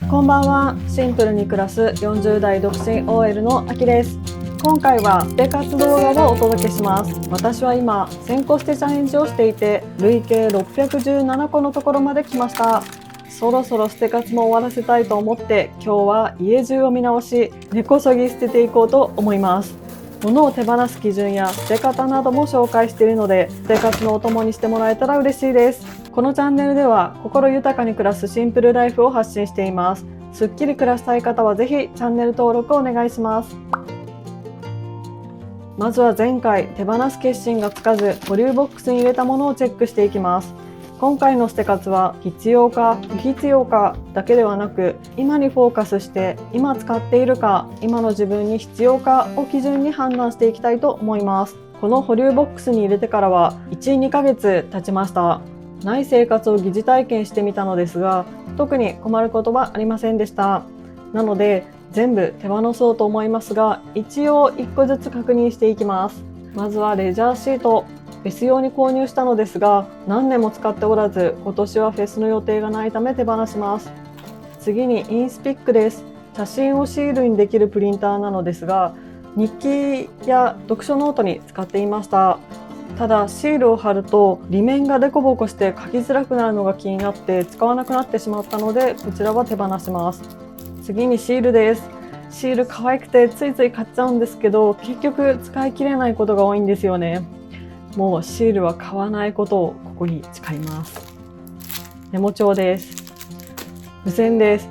こんばんは。シンプルに暮らす40代独身 OL のあきです。今回はステ活動画をお届けします。私は今1000個ステチャレンジをしていて、累計617個のところまで来ました。そろそろステ活も終わらせたいと思って、今日は家中を見直し、根こそぎ捨てていこうと思います。物を手放す基準や捨て方なども紹介しているので、ステ活のお供にしてもらえたら嬉しいです。このチャンネルでは心豊かに暮らすシンプルライフを発信しています。すっきり暮らしたい方はぜひチャンネル登録をお願いします。まずは前回手放す決心がつかず保留ボックスに入れたものをチェックしていきます。今回の捨て活は必要か不必要かだけではなく、今にフォーカスして今使っているか、今の自分に必要かを基準に判断していきたいと思います。この保留ボックスに入れてからは 1,2 ヶ月経ちました。ない生活を疑似体験してみたのですが、特に困ることはありませんでした。なので全部手放そうと思いますが、一応1個ずつ確認していきます。まずはレジャーシート。フェス用に購入したのですが、何年も使っておらず、今年はフェスの予定がないため手放します。次にインスピックです。写真をシールにできるプリンターなのですが、日記や読書ノートに使っていました。ただシールを貼ると裏面がデコボコして書きづらくなるのが気になって使わなくなってしまったので、こちらは手放します。次にシールです。シール可愛くてついつい買っちゃうんですけど、結局使い切れないことが多いんですよね。もうシールは買わないことをここに誓います。メモ帳です。付箋です。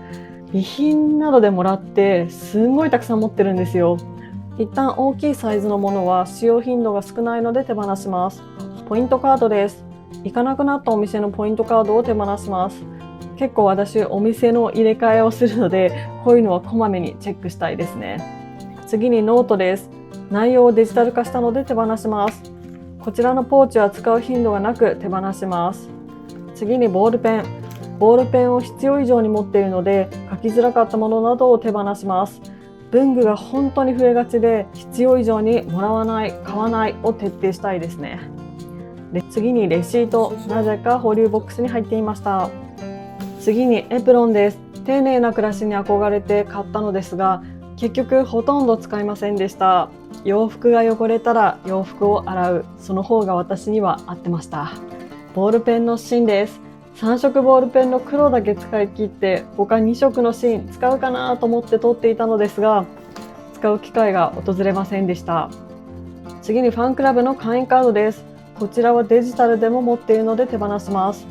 備品などでもらってすんごいたくさん持ってるんですよ。一旦大きいサイズのものは使用頻度が少ないので手放します。ポイントカードです。行かなくなったお店のポイントカードを手放します。結構私お店の入れ替えをするので、こういうのはこまめにチェックしたいですね。次にノートです。内容をデジタル化したので手放します。こちらのポーチは使う頻度がなく手放します。次にボールペン。ボールペンを必要以上に持っているので、書きづらかったものなどを手放します。文具が本当に増えがちで、必要以上にもらわない、買わないを徹底したいですね。で、次にレシート。なぜか保留ボックスに入っていました。次にエプロンです。丁寧な暮らしに憧れて買ったのですが、結局ほとんど使いませんでした。洋服が汚れたら洋服を洗う、その方が私には合ってました。ボールペンの芯です。3色ボールペンの黒だけ使い切って、他2色の芯使うかなと思って取っていたのですが、使う機会が訪れませんでした。次にファンクラブの会員カードです。こちらはデジタルでも持っているので手放します。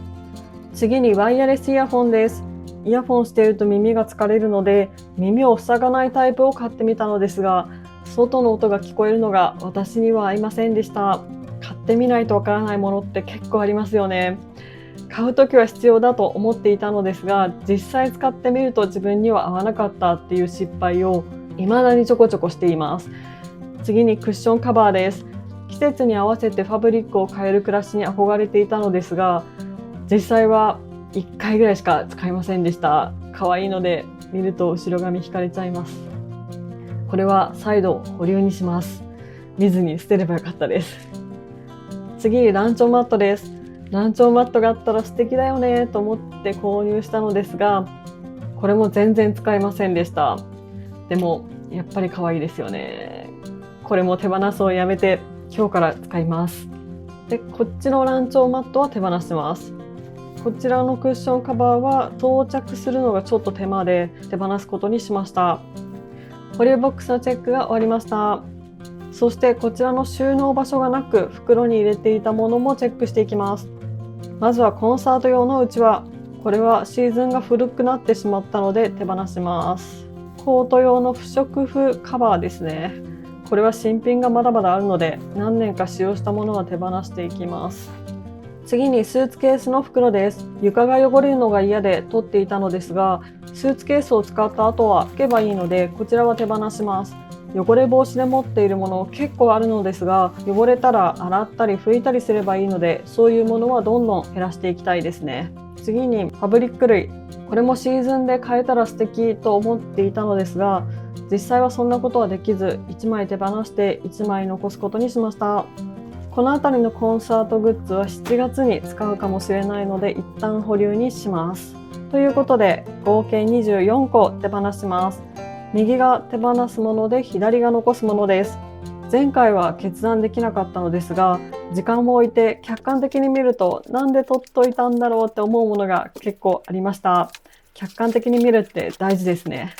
次にワイヤレスイヤホンです。イヤホンしていると耳が疲れるので、耳を塞がないタイプを買ってみたのですが、外の音が聞こえるのが私には合いませんでした。買ってみないとわからないものって結構ありますよね。買うときは必要だと思っていたのですが、実際使ってみると自分には合わなかったっていう失敗を未だにちょこちょこしています。次にクッションカバーです。季節に合わせてファブリックを変える暮らしに憧れていたのですが、実際は1回ぐらいしか使いませんでした。可愛いので見ると後ろ髪引かれちゃいます。これは再度保留にします。見ずに捨てればよかったです。次にランチョンマットです。ランチョンマットがあったら素敵だよねと思って購入したのですが、これも全然使いませんでした。でもやっぱり可愛いですよね。これも手放すをやめて今日から使います。で、こっちのランチョンマットは手放してます。こちらのクッションカバーは装着するのがちょっと手間で手放すことにしました。保留ボックスのチェックが終わりました。そしてこちらの収納場所がなく袋に入れていたものもチェックしていきます。まずはコンサート用のうちわ。これはシーズンが古くなってしまったので手放します。コート用の不織布カバーですね。これは新品がまだまだあるので何年か使用したものは手放していきます。次にスーツケースの袋です。床が汚れるのが嫌で取っていたのですが、スーツケースを使った後は拭けばいいので、こちらは手放します。汚れ防止で持っているもの結構あるのですが、汚れたら洗ったり拭いたりすればいいので、そういうものはどんどん減らしていきたいですね。次にファブリック類。これもシーズンで買えたら素敵と思っていたのですが、実際はそんなことはできず、1枚手放して1枚残すことにしました。このあたりのコンサートグッズは7月に使うかもしれないので一旦保留にします。ということで合計24個手放します。右が手放すもので左が残すものです。前回は決断できなかったのですが、時間を置いて客観的に見るとなんで取っといたんだろうって思うものが結構ありました。客観的に見るって大事ですね。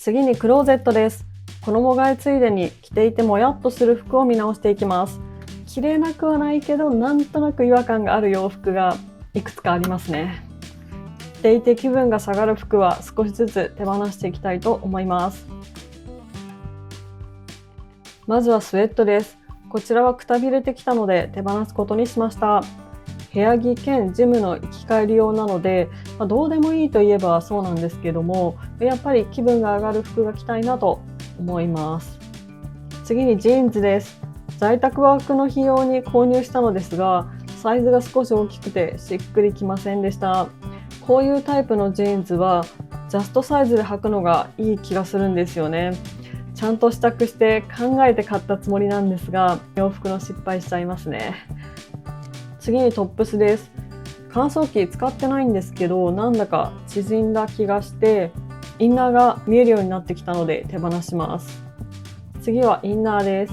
次にクローゼットです。衣替えついでに着ていてもやっとする服を見直していきます。着れなくはないけどなんとなく違和感がある洋服がいくつかありますね。着ていて気分が下がる服は少しずつ手放していきたいと思います。まずはスウェットです。こちらはくたびれてきたので手放すことにしました。部屋着兼ジムの行き帰り用なので、どうでもいいといえばそうなんですけども、やっぱり気分が上がる服が着たいなと思います。次にジーンズです。在宅ワークの費用に購入したのですが、サイズが少し大きくてしっくりきませんでした。こういうタイプのジーンズはジャストサイズで履くのがいい気がするんですよね。ちゃんと試着して考えて買ったつもりなんですが、洋服の失敗しちゃいますね。次にトップスです。乾燥機使ってないんですけど、なんだか縮んだ気がしてインナーが見えるようになってきたので手放します。次はインナーです。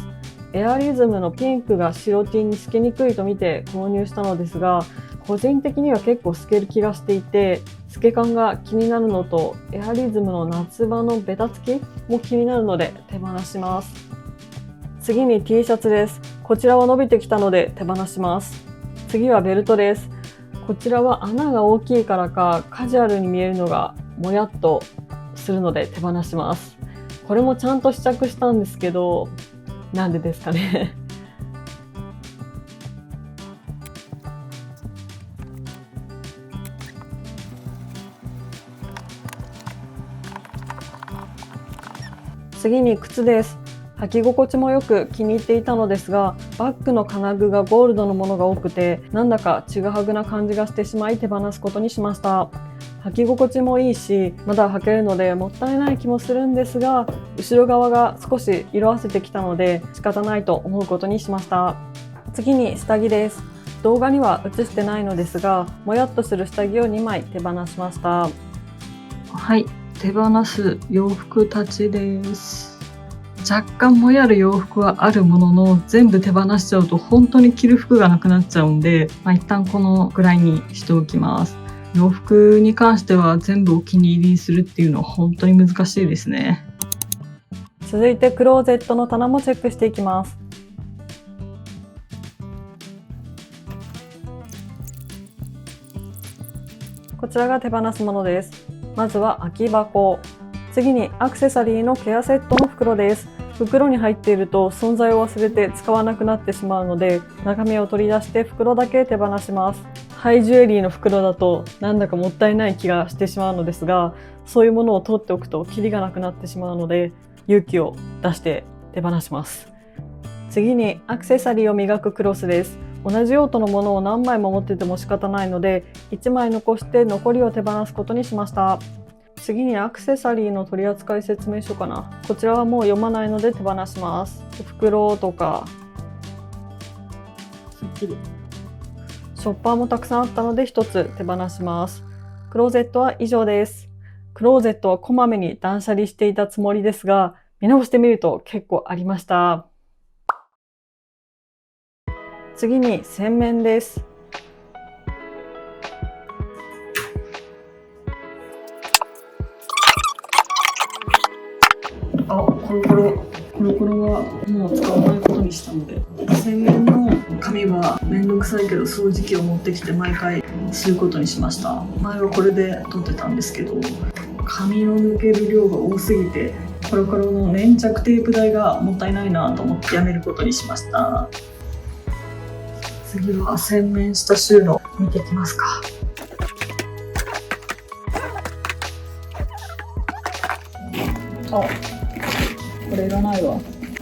エアリズムのピンクが白 T に透けにくいと見て購入したのですが、個人的には結構透ける気がしていて、透け感が気になるのとエアリズムの夏場のベタつきも気になるので手放します。次に T シャツです。こちらは伸びてきたので手放します。次はベルトです。こちらは穴が大きいからかカジュアルに見えるのがもやっとするので手放します。これもちゃんと試着したんですけど、なんでですかね。次に靴です。履き心地もよく気に入っていたのですが、バッグの金具がゴールドのものが多くて、なんだかちぐはぐな感じがしてしまい手放すことにしました。履き心地もいいし、まだ履けるのでもったいない気もするんですが、後ろ側が少し色あせてきたので仕方ないと思うことにしました。次に下着です。動画には映してないのですが、もやっとする下着を2枚手放しました。はい、手放す洋服たちです。若干もやる洋服はあるものの、全部手放しちゃうと本当に着る服がなくなっちゃうんで、一旦このぐらいにしておきます。洋服に関しては全部お気に入りにするっていうのは本当に難しいですね。続いてクローゼットの棚もチェックしていきます。こちらが手放すものです。まずは空き箱。次にアクセサリーのケアセットの袋です。袋に入っていると存在を忘れて使わなくなってしまうので、中身を取り出して袋だけ手放します。ハイジュエリーの袋だとなんだかもったいない気がしてしまうのですが、そういうものを取っておくとキリがなくなってしまうので、勇気を出して手放します。次にアクセサリーを磨くクロスです。同じ用途のものを何枚も持ってても仕方ないので、1枚残して残りを手放すことにしました。次にアクセサリーの取扱説明書かな。こちらはもう読まないので手放します。袋とかショッパーもたくさんあったので1つ手放します。クローゼットは以上です。クローゼットはこまめに断捨離していたつもりですが、見直してみると結構ありました。次に洗面です。コロコロはもう使わないことにしたので、洗面の紙はめんどくさいけど掃除機を持ってきて毎回することにしました。前はこれで取ってたんですけど、紙の抜ける量が多すぎてコロコロの粘着テープ代がもったいないなと思ってやめることにしました。次は洗面下収納見ていきますか。これいらないわ。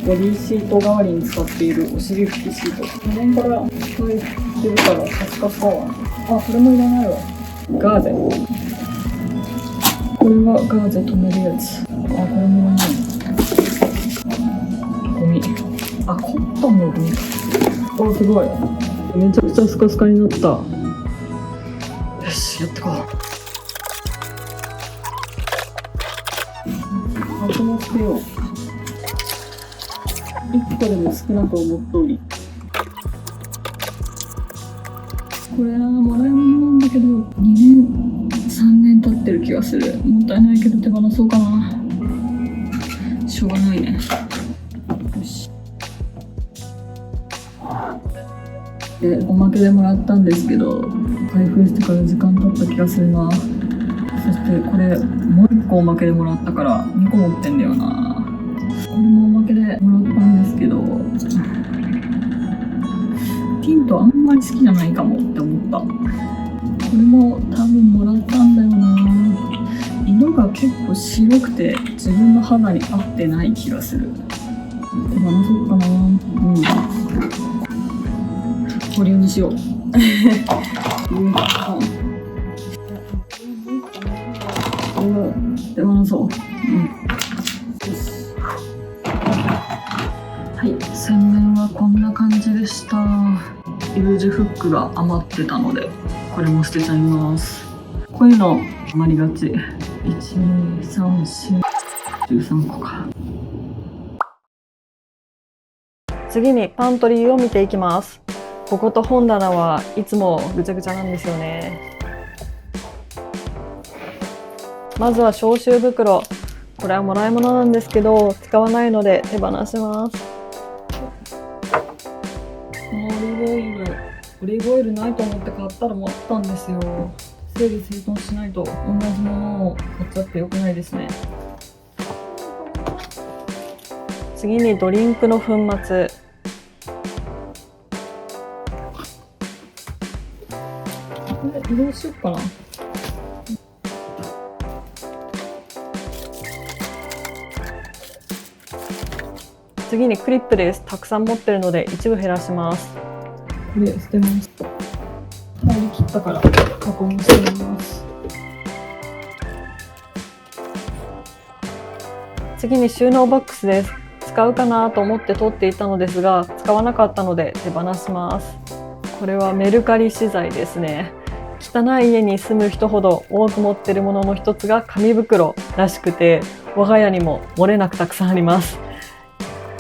ボディシート代わりに使っているお尻拭きシート。去年から使ってるからカスカスだわ。これもいらないわ。ガーゼ。これはガーゼ止めるやつ。これもいらない。ゴミ。コットンのゴミ。すごい。めちゃくちゃスカスカになった。よし、やってこう。あとも捨てよう。1個でも少なく思っとり。これな、もらい物なんだけど、2年、3年経ってる気がする。もったいないけど手放そうかな。しょうがないね。よし。で、おまけでもらったんですけど、開封してから時間経った気がするな。そしてこれ、もう1個おまけでもらったから2個持ってんだよな。これもおまけでもらったんですけど、ティントあんまり好きじゃないかもって思った。これも多分もらったんだよな。色が結構白くて自分の肌に合ってない気がする。手放そうかな。保留にしよう。手放そう。はい、洗面はこんな感じでした。U 字フックが余ってたので、これも捨てちゃいます。こういうの余りがち。1、2、3、4、13個か。次にパントリーを見ていきます。ここと本棚はいつもぐちゃぐちゃなんですよね。まずは消臭袋。これはもらい物なんですけど、使わないので手放します。このオリーブオイルないと思って買ったらもらったんですよ。整理整頓しないと同じものを買っちゃってよくないですね。次にドリンクの粉末。これ移動しよっかな。次にクリップです。たくさん持ってるので一部減らします。これ捨てます。入り切ったから箱も捨てます。次に収納ボックスです。使うかなと思って取っていたのですが、使わなかったので手放します。これはメルカリ資材ですね。汚い家に住む人ほど多く持っているものの一つが紙袋らしくて、我が家にも漏れなくたくさんあります。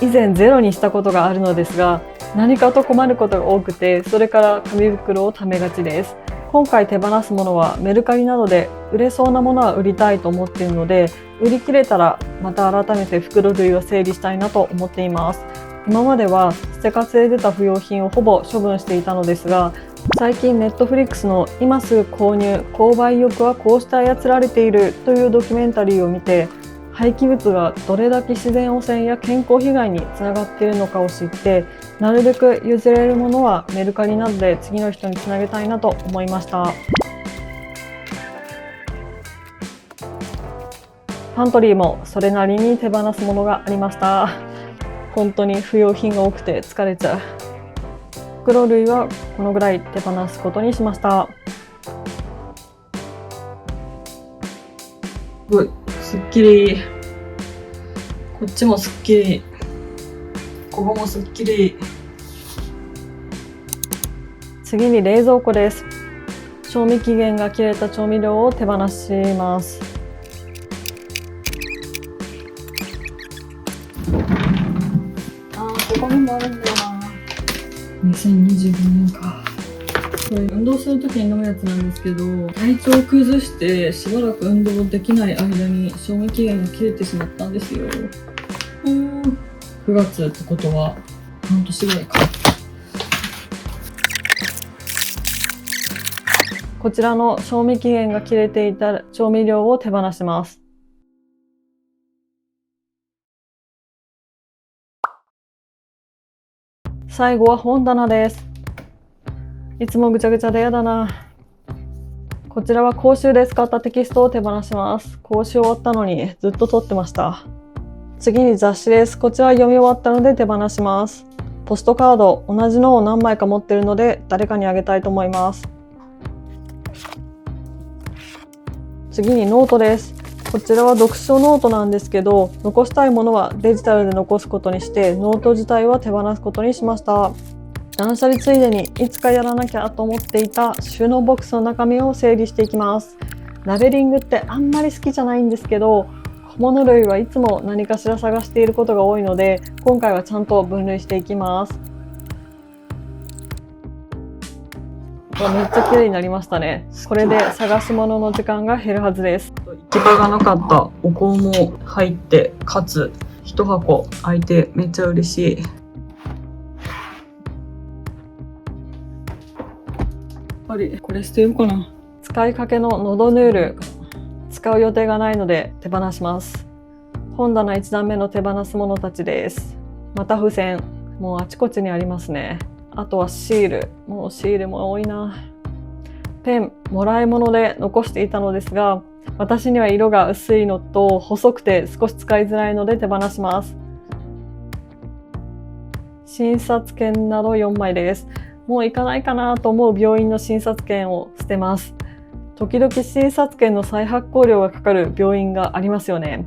以前ゼロにしたことがあるのですが、何かと困ることが多くて、それから紙袋を貯めがちです。今回手放すものはメルカリなどで売れそうなものは売りたいと思っているので、売り切れたらまた改めて袋類を整理したいなと思っています。今までは捨て活で出た不要品をほぼ処分していたのですが、最近ネットフリックスの今すぐ購入、購買意欲はこうして操られているというドキュメンタリーを見て、廃棄物がどれだけ自然汚染や健康被害につながっているのかを知って、なるべく譲れるものはメルカリなどで次の人につなげたいなと思いました。パントリーもそれなりに手放すものがありました。本当に不要品が多くて疲れちゃう。袋類はこのぐらい手放すことにしました。すごいすっきり。こっちもすっきり。ここもすっきり。次に冷蔵庫です。賞味期限が切れた調味料を手放します。ここにもあるんだよな。2025年か。これ運動するときに飲むやつなんですけど、体調を崩してしばらく運動できない間に賞味期限が切れてしまったんですよ。9月ってことは半年ぐらいか。こちらの賞味期限が切れていた調味料を手放します。最後は本棚です。いつもぐちゃぐちゃでやだな。こちらは講習で使ったテキストを手放します。講習終わったのにずっと取ってました。次に雑誌です。こちらは読み終わったので手放します。ポストカード、同じのを何枚か持っているので誰かにあげたいと思います。次にノートです。こちらは読書ノートなんですけど、残したいものはデジタルで残すことにして、ノート自体は手放すことにしました。断捨離ついでにいつかやらなきゃと思っていた収納ボックスの中身を整理していきます。ラベリングってあんまり好きじゃないんですけど、小物類はいつも何かしら探していることが多いので、今回はちゃんと分類していきます。めっちゃ綺麗になりましたね。これで探し物の時間が減るはずです。行き場がなかったお香も入って、かつ1箱開いてめっちゃ嬉しい。これ捨てようかな。使いかけの喉ヌール、使う予定がないので手放します。本棚1段目の手放すものたちです。また付箋、もうあちこちにありますね。あとはシール、もうシールも多いな。ペン、もらい物で残していたのですが、私には色が薄いのと細くて少し使いづらいので手放します。診察券など4枚です。もう行かないかなと思う病院の診察券を捨てます。時々診察券の再発行料がかかる病院がありますよね。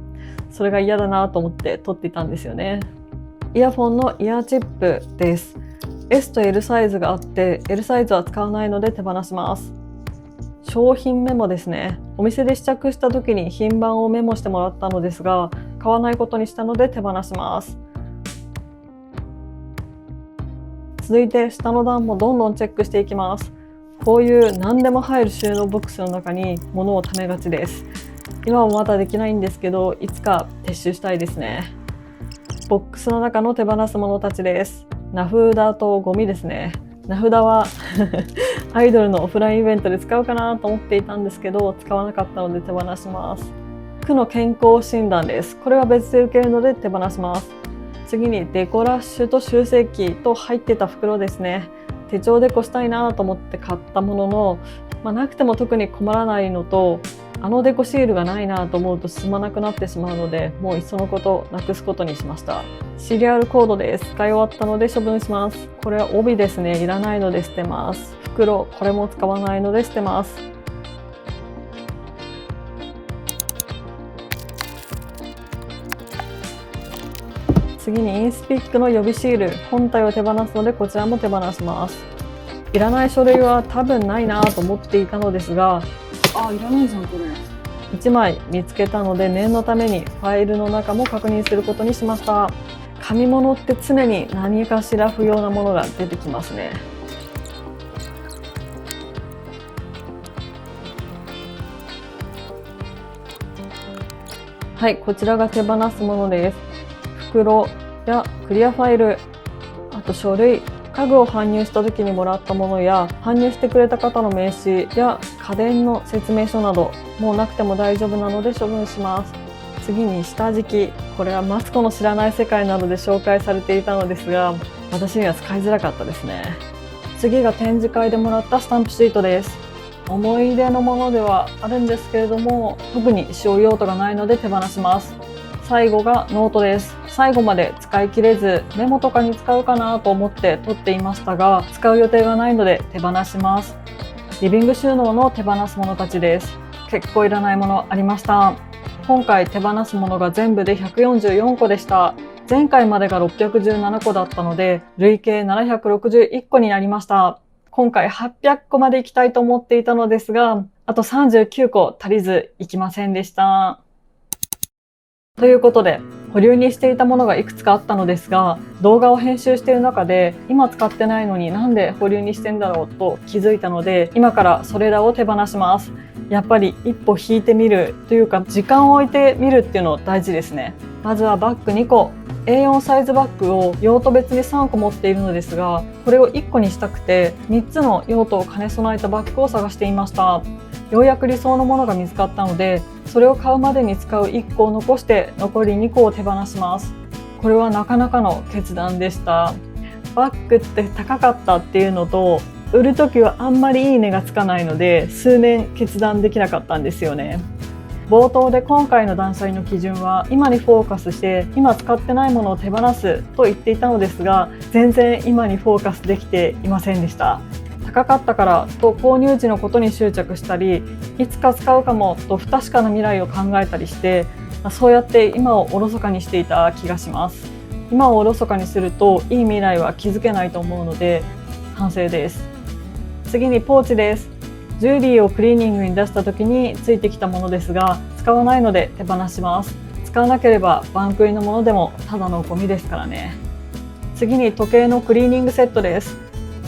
それが嫌だなと思って取っていたんですよね。イヤフォンのイヤーチップです。S と L サイズがあって L サイズは使わないので手放します。商品メモですね。お店で試着した時に品番をメモしてもらったのですが、買わないことにしたので手放します。続いて下の段もどんどんチェックしていきます。こういう何でも入る収納ボックスの中に物を溜めがちです。今もまだできないんですけど、いつか撤収したいですね。ボックスの中の手放すものたちです。名札とゴミですね。名札はアイドルのオフラインイベントで使うかなと思っていたんですけど、使わなかったので手放します。区の健康診断です。これは別で受けるので手放します。次にデコラッシュと修正機と入ってた袋ですね。手帳デコしたいなと思って買ったものの、なくても特に困らないのと、デコシールがないなと思うと進まなくなってしまうので、もういっそのことなくすことにしました。シリアルコードです。使い終わったので処分します。これは帯ですね。いらないので捨てます。袋、これも使わないので捨てます。次にインスピックの予備シール、本体を手放すのでこちらも手放します。いらない書類は多分ないなと思っていたのですが、いらないじゃんこれ。1枚見つけたので念のためにファイルの中も確認することにしました。紙物って常に何かしら不要なものが出てきますね。はい、こちらが手放すものです。袋やクリアファイル、あと書類、家具を搬入した時にもらったものや搬入してくれた方の名刺や家電の説明書など、もうなくても大丈夫なので処分します。次に下敷き、これはマツコの知らない世界などで紹介されていたのですが、私には使いづらかったですね。次が展示会でもらったスタンプシートです。思い出のものではあるんですけれども、特に使用用途がないので手放します。最後がノートです。最後まで使い切れず、メモとかに使うかなと思って取っていましたが、使う予定がないので手放します。リビング収納の手放すものたちです。結構いらないものありました。今回手放すものが全部で144個でした。前回までが617個だったので、累計761個になりました。今回800個まで行きたいと思っていたのですが、あと39個足りず行きませんでした。ということで、保留にしていたものがいくつかあったのですが、動画を編集している中で今使ってないのになんで保留にしてんだろうと気づいたので、今からそれらを手放します。やっぱり一歩引いてみるというか、時間を置いてみるっていうの大事ですね。まずはバッグ2個。A4 サイズバッグを用途別に3個持っているのですが、これを1個にしたくて3つの用途を兼ね備えたバッグを探していました。ようやく理想のものが見つかったので、それを買うまでに使う1個を残して残り2個を手放します。これはなかなかの決断でした。バッグって高かったっていうのと、売るときはあんまりいい値がつかないので、数年決断できなかったんですよね。冒頭で今回の断捨離の基準は今にフォーカスして今使ってないものを手放すと言っていたのですが、全然今にフォーカスできていませんでした。高かったからと購入時のことに執着したり、いつか使うかもと不確かな未来を考えたりして、そうやって今をおろそかにしていた気がします。今をおろそかにするといい未来は築けないと思うので反省です。次にポーチです。ジュエリーをクリーニングに出した時についてきたものですが、使わないので手放します。使わなければバンクリのものでもただのゴミですからね。次に時計のクリーニングセットです。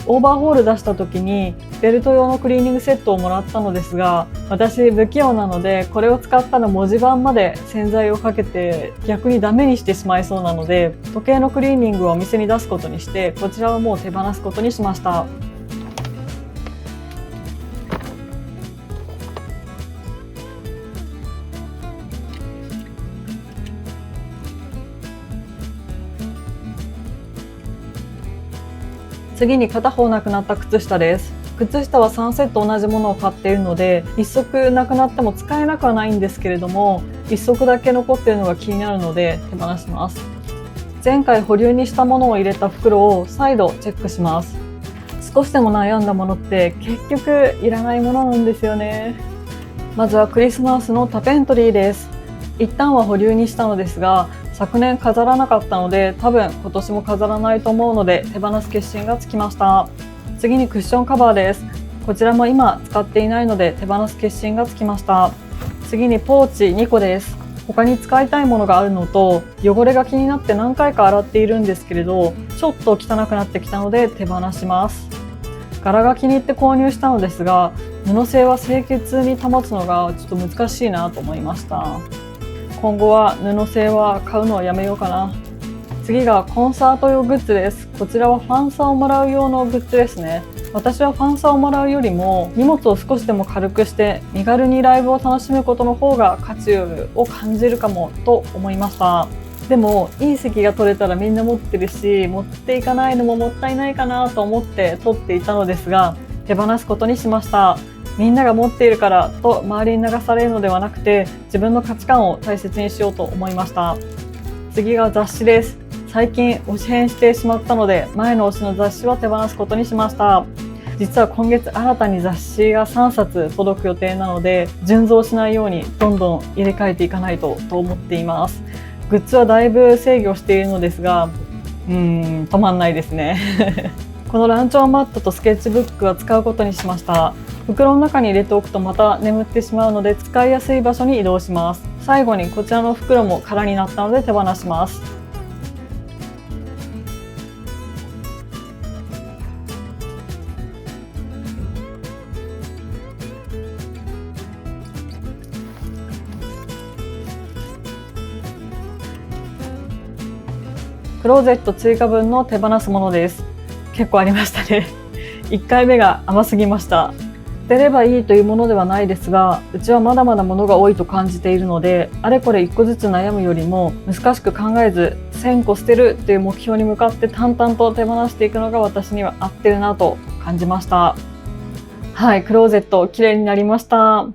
オーバーホール出した時にベルト用のクリーニングセットをもらったのですが、私不器用なのでこれを使ったら文字盤まで洗剤をかけて逆にダメにしてしまいそうなので、時計のクリーニングをお店に出すことにして、こちらはもう手放すことにしました。次に片方なくなった靴下です。靴下は3セット同じものを買っているので、1足なくなっても使えなくはないんですけれども、1足だけ残っているのが気になるので手放します。前回保留にしたものを入れた袋を再度チェックします。少しでも悩んだものって結局いらないものなんですよね。まずはクリスマスのタペントリーです。一旦は保留にしたのですが、昨年飾らなかったので多分今年も飾らないと思うので手放す決心がつきました。次にクッションカバーです。こちらも今使っていないので手放す決心がつきました。次にポーチ2個です。他に使いたいものがあるのと、汚れが気になって何回か洗っているんですけれど、ちょっと汚くなってきたので手放します。柄が気に入って購入したのですが、布製は清潔に保つのがちょっと難しいなと思いました。今後は布製は買うのはやめようかな。次がコンサート用グッズです。こちらはファンサをもらう用のグッズですね。私はファンサをもらうよりも荷物を少しでも軽くして身軽にライブを楽しむことの方が価値を感じるかもと思いました。でもいい席が取れたらみんな持ってるし、持っていかないのももったいないかなと思って取っていたのですが、手放すことにしました。みんなが持っているからと周りに流されるのではなくて、自分の価値観を大切にしようと思いました。次が雑誌です。最近推し変してしまったので、前の推しの雑誌は手放すことにしました。実は今月新たに雑誌が3冊届く予定なので、順増しないようにどんどん入れ替えていかないと思っています。グッズはだいぶ制御しているのですが、止まんないですね。このランチョンマットとスケッチブックは使うことにしました。袋の中に入れておくとまた眠ってしまうので、使いやすい場所に移動します。最後にこちらの袋も空になったので手放します。クローゼット追加分の手放すものです。結構ありましたね。1回目が甘すぎました。捨てればいいというものではないですが、うちはまだまだ物が多いと感じているので、あれこれ1個ずつ悩むよりも難しく考えず1000個捨てるという目標に向かって淡々と手放していくのが私には合ってるなと感じました。はい、クローゼット綺麗になりました。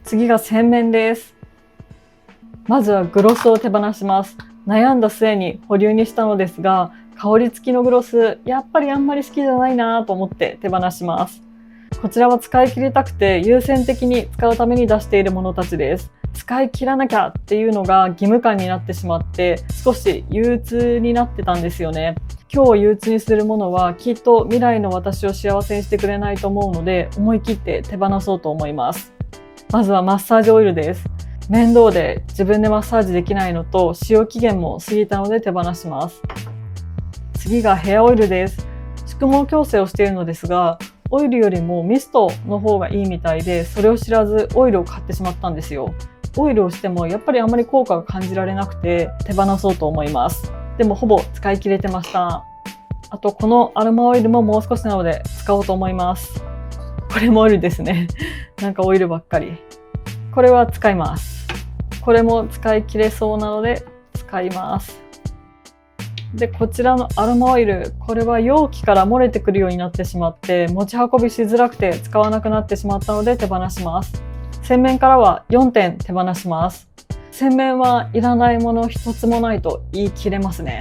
次が洗面です。まずはグロスを手放します。悩んだ末に保留にしたのですが、香り付きのグロス、やっぱりあんまり好きじゃないなと思って手放します。こちらは使い切りたくて優先的に使うために出しているものたちです。使い切らなきゃっていうのが義務感になってしまって、少し憂鬱になってたんですよね。今日を憂鬱にするものはきっと未来の私を幸せにしてくれないと思うので、思い切って手放そうと思います。まずはマッサージオイルです。面倒で自分でマッサージできないのと、使用期限も過ぎたので手放します。次がヘアオイルです。宿毛矯正をしているのですが、オイルよりもミストの方がいいみたいで、それを知らずオイルを買ってしまったんですよ。オイルをしてもやっぱりあまり効果が感じられなくて手放そうと思います。でもほぼ使い切れてました。あとこのアロマオイルももう少しなので使おうと思います。これもオイルですね。なんかオイルばっかり。これは使います。これも使い切れそうなので使います。で、こちらのアロマオイル、これは容器から漏れてくるようになってしまって持ち運びしづらくて使わなくなってしまったので手放します。洗面からは4点手放します。洗面はいらないもの一つもないと言い切れますね。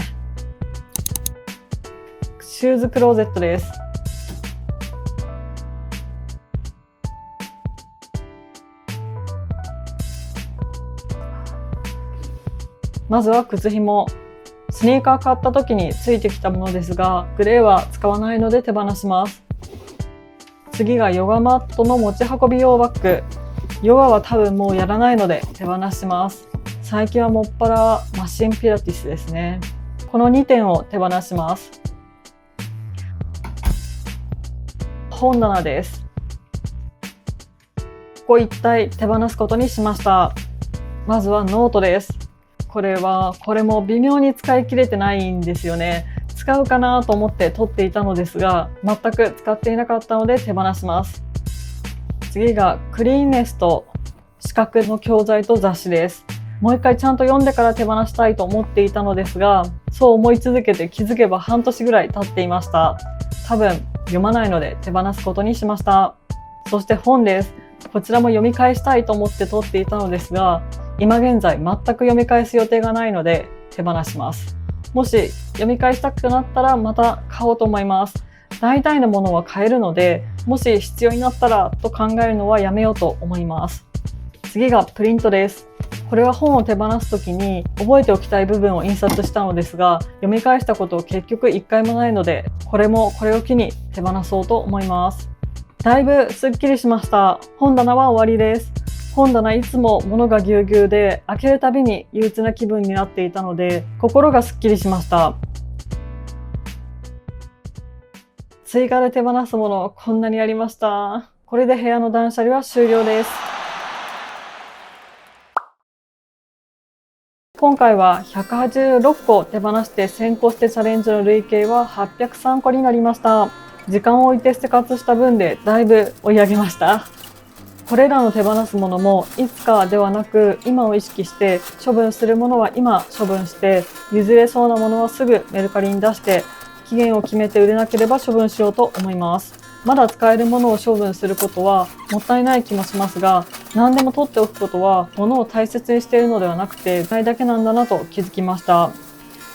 シューズクローゼットです。まずは靴ひも。スニーカー買った時についてきたものですが、グレーは使わないので手放します。次がヨガマットの持ち運び用バッグ。ヨガは多分もうやらないので手放します。最近はもっぱらマシンピラティスですね。この2点を手放します。本棚です。ここ一体手放すことにしました。まずはノートです。これも微妙に使い切れてないんですよね。使うかなと思って取っていたのですが、全く使っていなかったので手放します。次がクリーンネスと資格の教材と雑誌です。もう一回ちゃんと読んでから手放したいと思っていたのですが、そう思い続けて気づけば半年ぐらい経っていました。多分読まないので手放すことにしました。そして本です。こちらも読み返したいと思って取っていたのですが、今現在全く読み返す予定がないので手放します。もし読み返したくなったらまた買おうと思います。大体のものは買えるので、もし必要になったらと考えるのはやめようと思います。次がプリントです。これは本を手放すときに覚えておきたい部分を印刷したのですが、読み返したこと結局1回もないので、これを機に手放そうと思います。だいぶすっきりしました。本棚は終わりです。本棚いつも物がぎゅうぎゅうで、開けるたびに憂鬱な気分になっていたので、心がすっきりしました。追加で手放すもの、こんなにありました。これで部屋の断捨離は終了です。今回は186個手放して先行してチャレンジの累計は803個になりました。時間を置いて生活した分でだいぶ追い上げました。これらの手放すものもいつかではなく今を意識して、処分するものは今処分して、譲れそうなものはすぐメルカリに出して期限を決めて売れなければ処分しようと思います。まだ使えるものを処分することはもったいない気もしますが、何でも取っておくことは物を大切にしているのではなくてないだけなんだなと気づきました。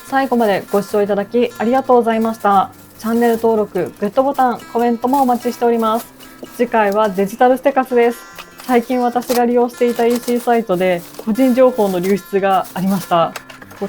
最後までご視聴いただきありがとうございました。チャンネル登録、グッドボタン、コメントもお待ちしております。次回はデジタルステカスです。最近私が利用していた EC サイトで個人情報の流出がありました。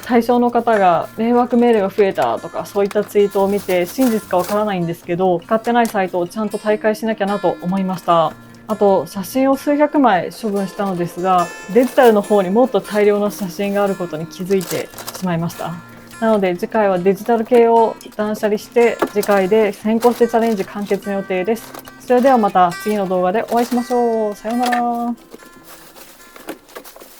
対象の方が迷惑メールが増えたとかそういったツイートを見て真実かわからないんですけど、使ってないサイトをちゃんと退会しなきゃなと思いました。あと写真を数百枚処分したのですが、デジタルの方にもっと大量の写真があることに気づいてしまいました。なので次回はデジタル系を断捨離して、次回で先行してチャレンジ完結の予定です。それではまた次の動画でお会いしましょう。さようなら。